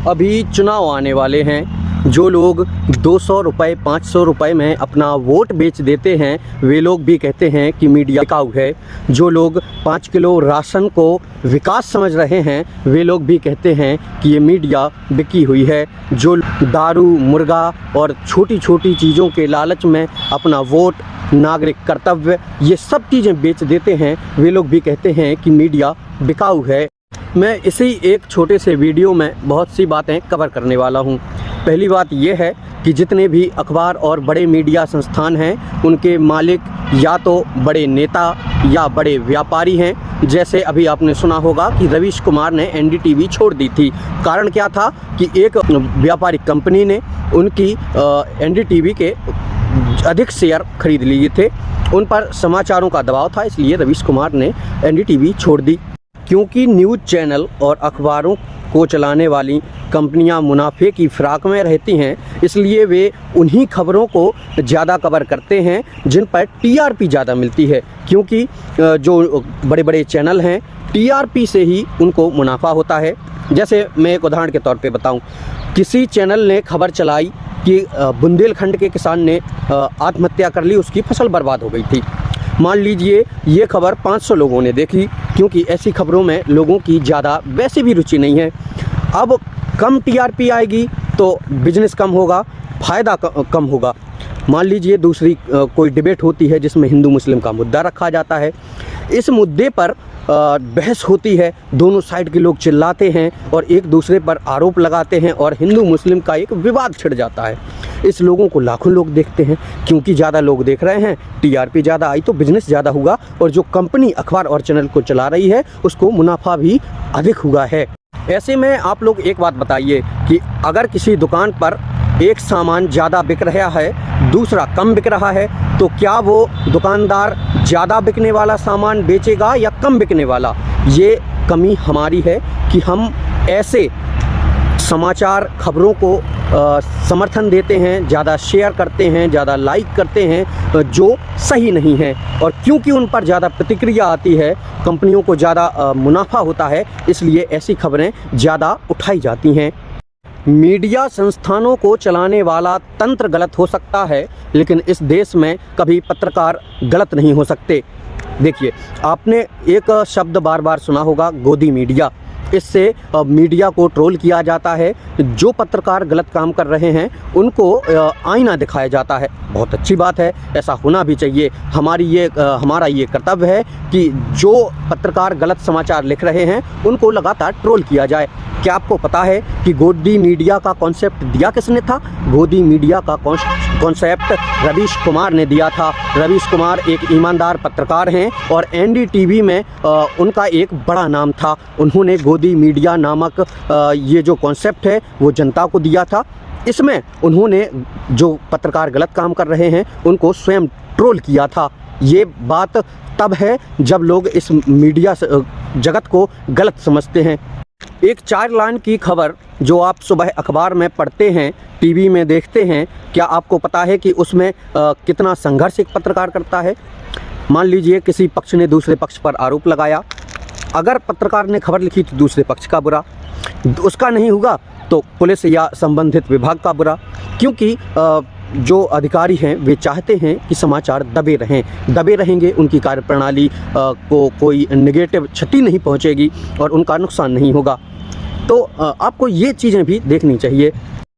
अभी चुनाव आने वाले हैं। जो लोग 200 रुपये 500 रुपये में अपना वोट बेच देते हैं वे लोग भी कहते हैं कि मीडिया बिकाऊ है। जो लोग 5 किलो राशन को विकास समझ रहे हैं वे लोग भी कहते हैं कि ये मीडिया बिकी हुई है। जो दारू, मुर्गा और छोटी छोटी चीज़ों के लालच में अपना वोट, नागरिक कर्तव्य, ये सब चीज़ें बेच देते हैं वे लोग भी कहते हैं कि मीडिया बिकाऊ है। मैं इसी एक छोटे से वीडियो में बहुत सी बातें कवर करने वाला हूं। पहली बात यह है कि जितने भी अखबार और बड़े मीडिया संस्थान हैं उनके मालिक या तो बड़े नेता या बड़े व्यापारी हैं। जैसे अभी आपने सुना होगा कि रवीश कुमार ने एनडीटीवी छोड़ दी थी। कारण क्या था कि एक व्यापारिक कंपनी ने उनकी एनडीटीवी के अधिक शेयर खरीद लिए थे। उन पर समाचारों का दबाव था, इसलिए रवीश कुमार ने एनडीटीवी छोड़ दी। क्योंकि न्यूज़ चैनल और अखबारों को चलाने वाली कंपनियां मुनाफे की फिराक में रहती हैं, इसलिए वे उन्हीं खबरों को ज़्यादा कवर करते हैं जिन पर टीआरपी ज़्यादा मिलती है। क्योंकि जो बड़े बड़े चैनल हैं टीआरपी से ही उनको मुनाफा होता है। जैसे मैं एक उदाहरण के तौर पे बताऊं, किसी चैनल ने खबर चलाई कि बुंदेलखंड के किसान ने आत्महत्या कर ली, उसकी फसल बर्बाद हो गई थी। मान लीजिए ये खबर 500 लोगों ने देखी, क्योंकि ऐसी खबरों में लोगों की ज़्यादा वैसे भी रुचि नहीं है। अब कम टीआरपी आएगी तो बिजनेस कम होगा, फ़ायदा कम होगा। मान लीजिए दूसरी कोई डिबेट होती है जिसमें हिंदू मुस्लिम का मुद्दा रखा जाता है। इस मुद्दे पर बहस होती है, दोनों साइड के लोग चिल्लाते हैं और एक दूसरे पर आरोप लगाते हैं और हिंदू मुस्लिम का एक विवाद छिड़ जाता है। इस लोगों को लाखों लोग देखते हैं, क्योंकि ज़्यादा लोग देख रहे हैं, टीआरपी ज़्यादा आई तो बिजनेस ज़्यादा हुआ और जो कंपनी अखबार और चैनल को चला रही है उसको मुनाफा भी अधिक हुआ है। ऐसे में आप लोग एक बात बताइए कि अगर किसी दुकान पर एक सामान ज़्यादा बिक रहा है, दूसरा कम बिक रहा है, तो क्या वो दुकानदार ज़्यादा बिकने वाला सामान बेचेगा या कम बिकने वाला? ये कमी हमारी है कि हम ऐसे समाचार खबरों को समर्थन देते हैं, ज़्यादा शेयर करते हैं, ज़्यादा लाइक करते हैं जो सही नहीं है। और क्योंकि उन पर ज़्यादा प्रतिक्रिया आती है, कंपनियों को ज़्यादा मुनाफा होता है, इसलिए ऐसी खबरें ज़्यादा उठाई जाती हैं। मीडिया संस्थानों को चलाने वाला तंत्र गलत हो सकता है, लेकिन इस देश में कभी पत्रकार गलत नहीं हो सकते। देखिए, आपने एक शब्द बार बार सुना होगा, गोदी मीडिया। इससे मीडिया को ट्रोल किया जाता है। जो पत्रकार गलत काम कर रहे हैं उनको आईना दिखाया जाता है। बहुत अच्छी बात है, ऐसा होना भी चाहिए। हमारा ये कर्तव्य है कि जो पत्रकार गलत समाचार लिख रहे हैं उनको लगातार ट्रोल किया जाए। क्या आपको पता है कि गोदी मीडिया का कॉन्सेप्ट दिया किसने था? गोदी मीडिया का कॉन्सेप्ट रवीश कुमार ने दिया था। रवीश कुमार एक ईमानदार पत्रकार हैं और एनडीटीवी में उनका एक बड़ा नाम था। उन्होंने गोदी मीडिया नामक ये जो कॉन्सेप्ट है वो जनता को दिया था। इसमें उन्होंने जो पत्रकार गलत काम कर रहे हैं उनको स्वयं ट्रोल किया था। ये बात तब है जब लोग इस मीडिया जगत को गलत समझते हैं। एक 4 लाइन की खबर जो आप सुबह अखबार में पढ़ते हैं, टीवी में देखते हैं, क्या आपको पता है कि उसमें कितना संघर्ष एक पत्रकार करता है? मान लीजिए किसी पक्ष ने दूसरे पक्ष पर आरोप लगाया, अगर पत्रकार ने खबर लिखी तो दूसरे पक्ष का बुरा, उसका नहीं होगा तो पुलिस या संबंधित विभाग का बुरा। क्योंकि जो अधिकारी हैं वे चाहते हैं कि समाचार दबे रहेंगे, उनकी कार्यप्रणाली को कोई नेगेटिव क्षति नहीं पहुंचेगी और उनका नुकसान नहीं होगा। तो आपको ये चीज़ें भी देखनी चाहिए।